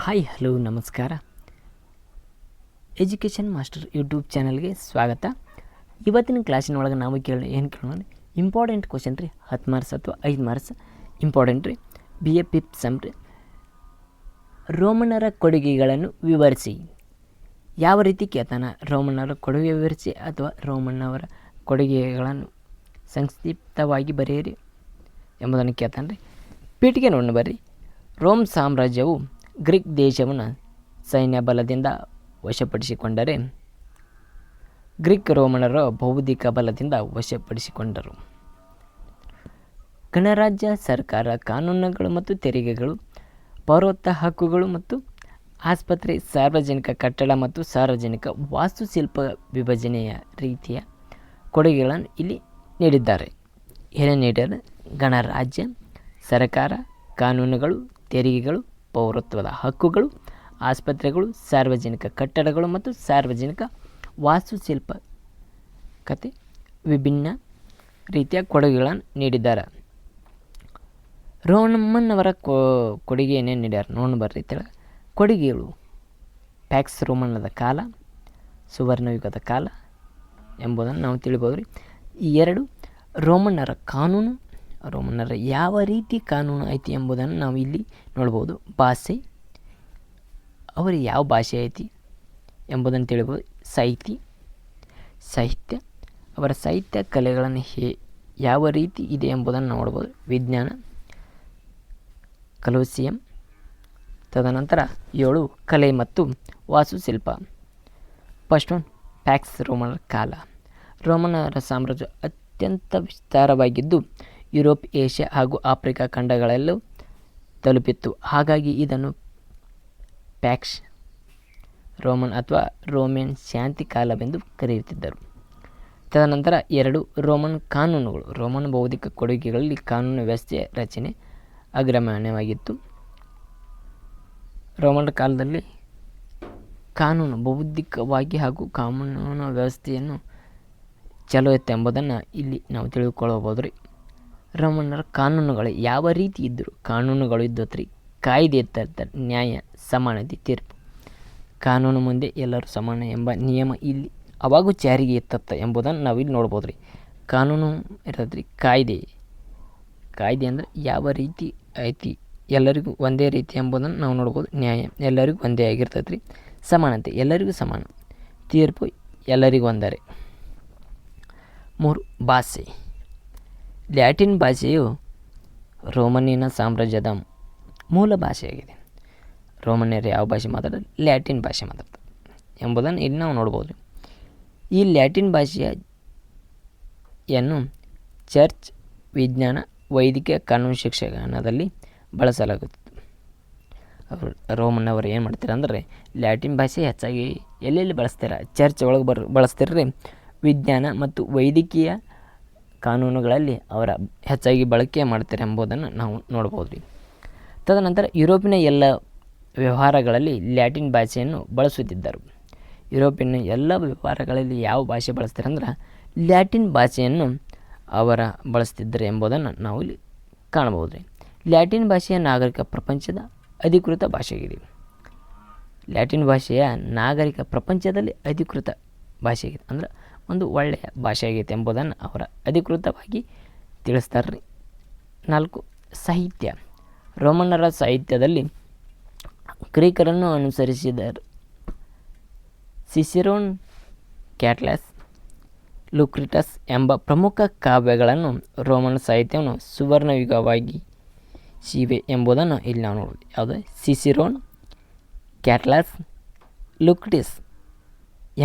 Hi hello ನಮಸ್ಕಾರ. Education master YouTube ಚಾನಲ್ಗೆ ಸ್ವಾಗತ. ಇವತ್ತಿನ ಕ್ಲಾಸಿನೊಳಗೆ ನಾವು ಏನು ಕೇಳೋಣ, ಇಂಪಾರ್ಟೆಂಟ್ ಕ್ವಶನ್ ರೀ. 10 ಮಾರ್ಕ್ಸ್ ಅಥವಾ 5 ಮಾರ್ಕ್ಸ್ ಇಂಪಾರ್ಟೆಂಟ್ ರೀ. BA 5th ಸೆಮ್ ರೀ. ರೋಮನ್ನರ ಕೊಡುಗೆಗಳನ್ನು ವಿವರಿಸಿ. ಯಾವ ರೀತಿ ಕೇಳ್ತಾನ? ರೋಮನ್ನರ ಕೊಡುಗೆ ವಿವರಿಸಿ ಅಥವಾ ರೋಮನ್ನವರ ಕೊಡುಗೆಗಳನ್ನು ಸಂಕ್ಷಿಪ್ತವಾಗಿ ಬರೆಯಿರಿ ಎಂಬುದನ್ನು ಕೇಳ್ತಾನೆ ರೀ. ಪೀಠಿಗೆ ನೋಡೋಣ ಬರ್ರಿ. ರೋಮ್ ಸಾಮ್ರಾಜ್ಯವು ಗ್ರೀಕ್ ದೇಶವನ್ನು ಸೈನ್ಯ ಬಲದಿಂದ ವಶಪಡಿಸಿಕೊಂಡರೆ ಗ್ರೀಕ್ ರೋಮನರ ಬೌದ್ಧಿಕ ಬಲದಿಂದ ವಶಪಡಿಸಿಕೊಂಡರು. ಗಣರಾಜ್ಯ ಸರ್ಕಾರ, ಕಾನೂನುಗಳು ಮತ್ತು ತೆರಿಗೆಗಳು, ಪೌರತ್ವ ಹಕ್ಕುಗಳು ಮತ್ತು ಆಸ್ಪತ್ರೆ, ಸಾರ್ವಜನಿಕ ಕಟ್ಟಡ ಮತ್ತು ಸಾರ್ವಜನಿಕ ವಾಸ್ತುಶಿಲ್ಪ ವಿಭಜನೆಯ ರೀತಿಯ ಕೊಡುಗೆಗಳನ್ನು ಇಲ್ಲಿ ನೀಡಿದ್ದಾರೆ. ಏನೇನು ನೀಡ್ಯಾರ? ಗಣರಾಜ್ಯ ಸರ್ಕಾರ, ಕಾನೂನುಗಳು, ತೆರಿಗೆಗಳು, ಪೌರತ್ವದ ಹಕ್ಕುಗಳು, ಆಸ್ಪತ್ರೆಗಳು, ಸಾರ್ವಜನಿಕ ಕಟ್ಟಡಗಳು ಮತ್ತು ಸಾರ್ವಜನಿಕ ವಾಸ್ತುಶಿಲ್ಪ ವಿಭಿನ್ನ ರೀತಿಯ ಕೊಡುಗೆಗಳನ್ನು ನೀಡಿದ್ದಾರೆ. ರೋಮನ್ನವರ ಕೊಡುಗೆ ಏನೇನು ನೀಡ್ಯಾರ ನೋಡ್ ಬರ್ರಿ. ಕೊಡುಗೆಗಳು: ಪ್ಯಾಕ್ಸ್ ರೋಮನ್ನದ ಕಾಲ, ಸುವರ್ಣಯುಗದ ಕಾಲ ಎಂಬುದನ್ನು ನಾವು ತಿಳಿಬೋದು ರೀ. ಈ ಎರಡು ರೋಮನ್ನರ ಕಾನೂನು, ರೋಮನ್ನರ ಯಾವ ರೀತಿ ಕಾನೂನು ಐತಿ ಎಂಬುದನ್ನು ನಾವು ಇಲ್ಲಿ ನೋಡ್ಬೋದು. ಭಾಷೆ, ಅವರು ಯಾವ ಭಾಷೆ ಐತಿ ಎಂಬುದನ್ನು ತಿಳಿಬೋದು. ಸಾಹಿತ್ಯ, ಅವರ ಸಾಹಿತ್ಯ ಕಲೆಗಳನ್ನು ಯಾವ ರೀತಿ ಇದೆ ಎಂಬುದನ್ನು ನೋಡ್ಬೋದು. ವಿಜ್ಞಾನ, ಕಲೋಸಿಯಂ. ತದನಂತರ 7 ಕಲೆ ಮತ್ತು ವಾಸ್ತುಶಿಲ್ಪ. ಫಸ್ಟ್ ಒನ್, ಪ್ಯಾಕ್ಸ್ ರೋಮನ್ನರ ಕಾಲ. ರೋಮನ್ನರ ಸಾಮ್ರಾಜ್ಯ ಅತ್ಯಂತ ವಿಸ್ತಾರವಾಗಿದ್ದು ಯುರೋಪ್, ಏಷ್ಯಾ ಹಾಗೂ ಆಫ್ರಿಕಾ ಖಂಡಗಳಲ್ಲೂ ತಲುಪಿತ್ತು. ಹಾಗಾಗಿ ಇದನ್ನು ಪ್ಯಾಕ್ಸ್ ರೋಮನ್ ಅಥವಾ ರೋಮನ್ ಶಾಂತಿ ಕಾಲವೆಂದು ಕರೆಯುತ್ತಿದ್ದರು. ತದನಂತರ 2 ರೋಮನ್ ಕಾನೂನುಗಳು. ರೋಮನ್ ಬೌದ್ಧಿಕ ಕೊಡುಗೆಗಳಲ್ಲಿ ಕಾನೂನು ವ್ಯವಸ್ಥೆಯ ರಚನೆ ಅಗ್ರಮಾನ್ಯವಾಗಿತ್ತು. ರೋಮನ್ ಕಾಲದಲ್ಲಿ ಕಾನೂನು ಬೌದ್ಧಿಕವಾಗಿ ಹಾಗೂ ಕಾನೂನು ವ್ಯವಸ್ಥೆಯನ್ನು ಚಲೋ ಇತ್ತು ಎಂಬುದನ್ನು ಇಲ್ಲಿ ನಾವು ತಿಳಿದುಕೊಳ್ಳಬಹುದು ರೀ. ರೋಮನ್ನರ ಕಾನೂನುಗಳು ಯಾವ ರೀತಿ ಇದ್ದರು? ಕಾನೂನುಗಳು ಇದ್ದತ್ರಿ. ಕಾಯ್ದೆ ಇರ್ತಾರೆ, ನ್ಯಾಯ, ಸಮಾನತೆ, ತೀರ್ಪು. ಕಾನೂನು ಮುಂದೆ ಎಲ್ಲರೂ ಸಮಾನ ಎಂಬ ನಿಯಮ ಇಲ್ಲಿ ಅವಾಗೂ ಜಾರಿಗೆ ಇರ್ತತ್ತ ಎಂಬುದನ್ನು ನಾವು ಇಲ್ಲಿ ನೋಡ್ಬೋದು ರೀ. ಕಾನೂನು ಇರ್ತದ್ರಿ. ಕಾಯ್ದೆ ಅಂದರೆ ಯಾವ ರೀತಿ ಐತಿ, ಎಲ್ಲರಿಗೂ ಒಂದೇ ರೀತಿ ಎಂಬುದನ್ನು ನಾವು ನೋಡ್ಬೋದು. ನ್ಯಾಯ, ಎಲ್ಲರಿಗೂ ಒಂದೇ ಆಗಿರ್ತದೆ ರೀ. ಸಮಾನತೆ, ಎಲ್ಲರಿಗೂ ಸಮಾನ. ತೀರ್ಪು, ಎಲ್ಲರಿಗೂ ಒಂದರೆ. 3 ಭಾಷೆ. ಲ್ಯಾಟಿನ್ ಭಾಷೆಯು ರೋಮನ್ನಿನ ಸಾಮ್ರಾಜ್ಯದ ಮೂಲ ಭಾಷೆಯಾಗಿದೆ. ರೋಮನ್ಯರು ಯಾವ ಭಾಷೆ ಮಾತಾಡೋದು? ಲ್ಯಾಟಿನ್ ಭಾಷೆ ಮಾತಾಡ್ತಾರೆ ಎಂಬುದನ್ನು ಇಲ್ಲಿ ನಾವು ನೋಡ್ಬೋದು. ಈ ಲ್ಯಾಟಿನ್ ಭಾಷೆಯನ್ನು ಚರ್ಚ್, ವಿಜ್ಞಾನ, ವೈದ್ಯಕೀಯ, ಕಾನೂನು ಶಿಕ್ಷಣದಲ್ಲಿ ಬಳಸಲಾಗುತ್ತದೆ. ರೋಮನ್ನವರು ಏನು ಮಾಡ್ತಾರೆ ಅಂದರೆ ಲ್ಯಾಟಿನ್ ಭಾಷೆ ಹೆಚ್ಚಾಗಿ ಎಲ್ಲೆಲ್ಲಿ ಬಳಸ್ತಾರೆ? ಚರ್ಚ್ ಒಳಗೆ ಬಳಸ್ತಾರೆ. ವಿಜ್ಞಾನ ಮತ್ತು ವೈದ್ಯಕೀಯ ಕಾನೂನುಗಳಲ್ಲಿ ಅವರ ಹೆಚ್ಚಾಗಿ ಬಳಕೆ ಮಾಡ್ತಾರೆ ಎಂಬುದನ್ನು ನಾವು ನೋಡ್ಬೋದು ರೀ. ತದನಂತರ ಯುರೋಪಿನ ಎಲ್ಲ ವ್ಯವಹಾರಗಳಲ್ಲಿ ಲ್ಯಾಟಿನ್ ಭಾಷೆಯನ್ನು ಬಳಸುತ್ತಿದ್ದರು. ಯುರೋಪಿನ ಎಲ್ಲ ವ್ಯವಹಾರಗಳಲ್ಲಿ ಯಾವ ಭಾಷೆ ಬಳಸ್ತಾರೆ ಅಂದ್ರೆ ಲ್ಯಾಟಿನ್ ಭಾಷೆಯನ್ನು ಅವರ ಬಳಸ್ತಿದ್ದರು ಎಂಬುದನ್ನು ನಾವು ಇಲ್ಲಿ ಕಾಣಬಹುದು ರೀ. ಲ್ಯಾಟಿನ್ ಭಾಷೆಯ ನಾಗರಿಕ ಪ್ರಪಂಚದ ಅಧಿಕೃತ ಭಾಷೆಯಾಗಿದೆ. ಲ್ಯಾಟಿನ್ ಭಾಷೆಯ ನಾಗರಿಕ ಪ್ರಪಂಚದಲ್ಲಿ ಅಧಿಕೃತ ಭಾಷೆಯಾಗಿದೆ. ಅಂದ್ರೆ ಒಂದು ಒಳ್ಳೆಯ ಭಾಷೆ ಆಗೈತೆ ಎಂಬುದನ್ನು ಅವರ ಅಧಿಕೃತವಾಗಿ ತಿಳಿಸ್ತಾರೆ ರೀ. 4 ಸಾಹಿತ್ಯ. ರೋಮನ್ನರ ಸಾಹಿತ್ಯದಲ್ಲಿ ಗ್ರೀಕರನ್ನು ಅನುಸರಿಸಿದರು. ಸಿಸಿರೋನ್, ಕ್ಯಾಟಲಸ್, ಲುಕ್ರಿಟಸ್ ಎಂಬ ಪ್ರಮುಖ ಕಾವ್ಯಗಳನ್ನು ರೋಮನ್ ಸಾಹಿತ್ಯವನ್ನು ಸುವರ್ಣಯುಗವಾಗಿಸಿವೆ ಎಂಬುದನ್ನು ಇಲ್ಲಿ ನಾವು ನೋಡ್ಬೋದು. ಯಾವುದು? ಸಿಸಿರೋನ್, ಕ್ಯಾಟಲಸ್, ಲುಕ್ರಿಟಸ್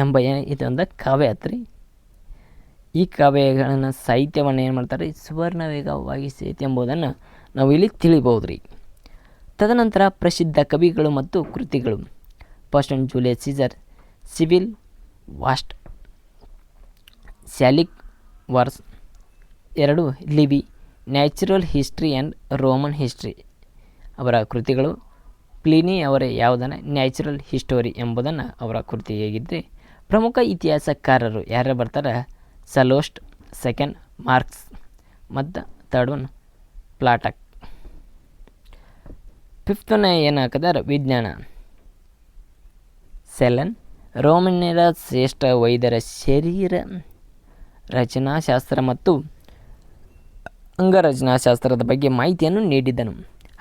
ಎಂಬ ಇದೊಂದು ಕಾವ್ಯ ಆತ್ರಿ. ಈ ಕಾವ್ಯಗಳನ್ನು ಸಾಹಿತ್ಯವನ್ನು ಏನು ಮಾಡ್ತಾರೆ? ಸುವರ್ಣಯುಗವಾಗಿಸೈತೆ ಎಂಬುದನ್ನು ನಾವು ಇಲ್ಲಿ ತಿಳಿಬಹುದು ರೀ. ತದನಂತರ ಪ್ರಸಿದ್ಧ ಕವಿಗಳು ಮತ್ತು ಕೃತಿಗಳು. First one, Julius Caesar, civil wars, Salic wars. 2 Livy, natural history and Roman history. ಅವರ ಕೃತಿಗಳು. ಪ್ಲಿನಿ ಅವರ ಯಾವುದನ್ನು? ನ್ಯಾಚುರಲ್ ಹಿಸ್ಟೋರಿ ಎಂಬುದನ್ನು ಅವರ ಕೃತಿಯಾಗಿದ್ದರೆ ಪ್ರಮುಖ ಇತಿಹಾಸಕಾರರು ಯಾರು ಬರ್ತಾರೆ? ಸಲೋಸ್ಟ್, ಸೆಕೆಂಡ್ ಮಾರ್ಕ್ಸ್ ಮತ್ತು ಥರ್ಡ್ ಒನ್ ಪ್ಲಾಟಕ್. ಫಿಫ್ತ್ನ ಏನು ಹಾಕಿದಾರೆ ವಿಜ್ಞಾನ. ಸೆಲೆನ್ ರೋಮನ್ಯರ ಶ್ರೇಷ್ಠ ವೈದ್ಯರ ಶರೀರ ರಚನಾಶಾಸ್ತ್ರ ಮತ್ತು ಅಂಗರಚನಾಶಾಸ್ತ್ರದ ಬಗ್ಗೆ ಮಾಹಿತಿಯನ್ನು ನೀಡಿದ್ದನು.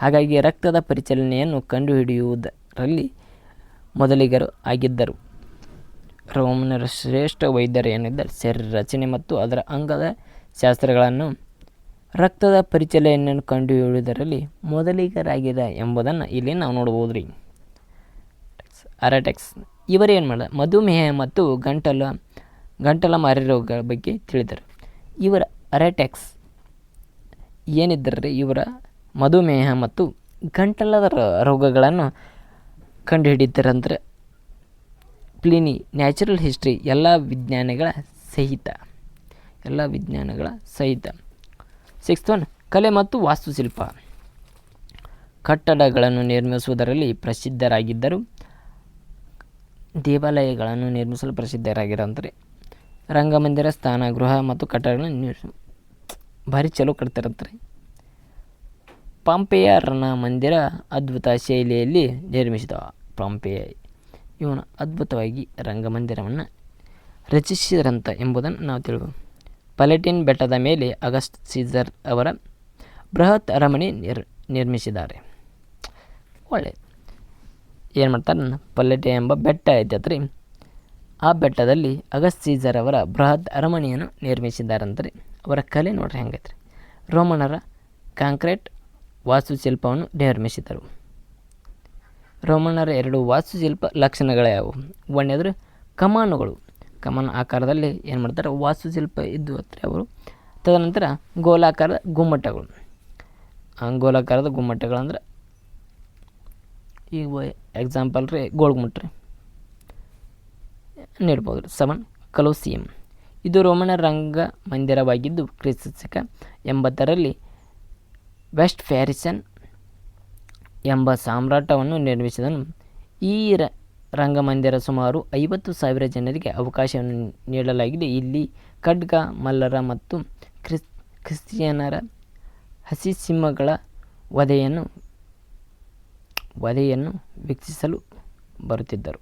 ಹಾಗಾಗಿ ರಕ್ತದ ಪರಿಚಲನೆಯನ್ನು ಕಂಡುಹಿಡಿಯುವುದರಲ್ಲಿ ಮೊದಲಿಗರು ಆಗಿದ್ದರು. ರೋಮನರ ಶ್ರೇಷ್ಠ ವೈದ್ಯರು ಏನಿದ್ದಾರೆ ಶರೀರ ರಚನೆ ಮತ್ತು ಅದರ ಅಂಗದ ಶಾಸ್ತ್ರಗಳನ್ನು ರಕ್ತದ ಪರಿಚಲನೆಯನ್ನು ಕಂಡುಹಿಡಿಯುವುದರಲ್ಲಿ ಮೊದಲಿಗರಾಗಿದ ಎಂಬುದನ್ನು ಇಲ್ಲಿ ನಾವು ನೋಡ್ಬೋದು ರೀ. ಅರೆಟೆಕ್ಸ್ ಇವರೇನು ಮಾಡಿದ ಮಧುಮೇಹ ಮತ್ತು ಗಂಟಲ ಮಾರಿ ರೋಗಗಳ ಬಗ್ಗೆ ತಿಳಿದರು. ಇವರ ಅರೆಟೆಕ್ಸ್ ಏನಿದ್ದರ್ರಿ ಇವರ ಮಧುಮೇಹ ಮತ್ತು ಗಂಟಲದ ರೋಗಗಳನ್ನು ಕಂಡುಹಿಡಿದರಂದ್ರೆ ಪ್ಲಿನಿ ನ್ಯಾಚುರಲ್ ಹಿಸ್ಟ್ರಿ ಎಲ್ಲ ವಿಜ್ಞಾನಗಳ ಸಹಿತ. 6th ಒನ್ ಕಲೆ ಮತ್ತು ವಾಸ್ತುಶಿಲ್ಪ. ಕಟ್ಟಡಗಳನ್ನು ನಿರ್ಮಿಸುವುದರಲ್ಲಿ ಪ್ರಸಿದ್ಧರಾಗಿದ್ದರು. ದೇವಾಲಯಗಳನ್ನು ನಿರ್ಮಿಸಲು ಪ್ರಸಿದ್ಧರಾಗಿರಂತಾರೆ. ರಂಗಮಂದಿರ ಸ್ನಾನಗೃಹ ಮತ್ತು ಕಟ್ಟಡಗಳನ್ನು ಭಾರಿ ಚಲೋ ಕಟ್ತಾರಂತಾರೆ. ಪಾಂಪೆಯ ರಣಮಂದಿರ ಅದ್ಭುತ ಶೈಲಿಯಲ್ಲಿ ನಿರ್ಮಿಸಿದ. ಪಾಂಪೆಯ ಇವನು ಅದ್ಭುತವಾಗಿ ರಂಗಮಂದಿರವನ್ನು ರಚಿಸಿದರಂತ ಎಂಬುದನ್ನು ನಾವು ತಿಳಿಬೋದು. ಪಲೆಟಿನ್ ಬೆಟ್ಟದ ಮೇಲೆ ಅಗಸ್ಟ್ ಸೀಸರ್ ಅವರ ಬೃಹತ್ ಅರಮನೆ ನಿರ್ಮಿಸಿದ್ದಾರೆ. ಒಳ್ಳೆ ಏನು ಮಾಡ್ತಾರೆ ಪಲೆಟೆ ಎಂಬ ಬೆಟ್ಟ ಐತತ್ರಿ, ಆ ಬೆಟ್ಟದಲ್ಲಿ ಅಗಸ್ಟ್ ಸೀಸರ್ ಅವರ ಬೃಹತ್ ಅರಮನೆಯನ್ನು ನಿರ್ಮಿಸಿದ್ದಾರಂತಾರೆ. ಅವರ ಕಲೆ ನೋಡ್ರಿ ಹೆಂಗೈತ್ರಿ. ರೋಮನರ ಕಾಂಕ್ರೀಟ್ ವಾಸ್ತುಶಿಲ್ಪವನ್ನು ನಿರ್ಮಿಸಿದರು. ರೋಮನರ 2 ವಾಸ್ತುಶಿಲ್ಪ ಲಕ್ಷಣಗಳು ಯಾವುವು? ಒಂದನೇದು ಕಮಾನುಗಳು. ಕಮಾನು ಆಕಾರದಲ್ಲಿ ಏನು ಮಾಡ್ತಾರೆ ವಾಸ್ತುಶಿಲ್ಪ ಇದ್ದು ಹತ್ರ ಅವರು. ತದನಂತರ ಗೋಲಾಕಾರದ ಗುಮ್ಮಟಗಳು. ಗೋಲಾಕಾರದ ಗುಮ್ಮಟಗಳು ಅಂದ್ರೆ ಈಗ ಎಕ್ಸಾಂಪಲ್ ರೀ ಗೋಳ್ಗುಮ್ಮಟ ರೀ ನೀಡ್ಬೋದು ರೀ. 7 ಕಲೋಸಿಯಂ. ಇದು ರೋಮನ ರಂಗ ಮಂದಿರವಾಗಿದ್ದು ಕ್ರಿಸ್ತಶಕ 80ರಲ್ಲಿ ವೆಸ್ಟ್ ಫ್ಯಾರಿಸನ್ ಎಂಬ ಸಾಮ್ರಾಟವನ್ನು ನಿರ್ಮಿಸಿದನು. ಈ ರಂಗಮಂದಿರ ಸುಮಾರು 50,000 ಜನರಿಗೆ ಅವಕಾಶವನ್ನು ನೀಡಲಾಗಿದೆ. ಇಲ್ಲಿ ಖಡ್ಗ, ಮಲ್ಲರ ಮತ್ತು ಕ್ರಿಶ್ಚಿಯನರ ಹಸಿಸಿಂಹಗಳ ವಧೆಯನ್ನು ವೀಕ್ಷಿಸಲು ಬರುತ್ತಿದ್ದರು.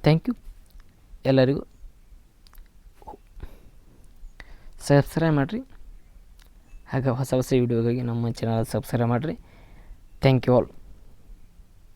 Thank you. ಎಲ್ಲರಿಗೂ ಸಬ್ಸ್ಕ್ರೈಬ್ ಮಾಡಿರಿ. ಹಾಗೆ ಹೊಸ ವಿಡಿಯೋಗಾಗಿ ನಮ್ಮ ಚಾನಲ್ ಸಬ್ಸ್ಕ್ರೈಬ್ ಮಾಡಿರಿ. Thank you all.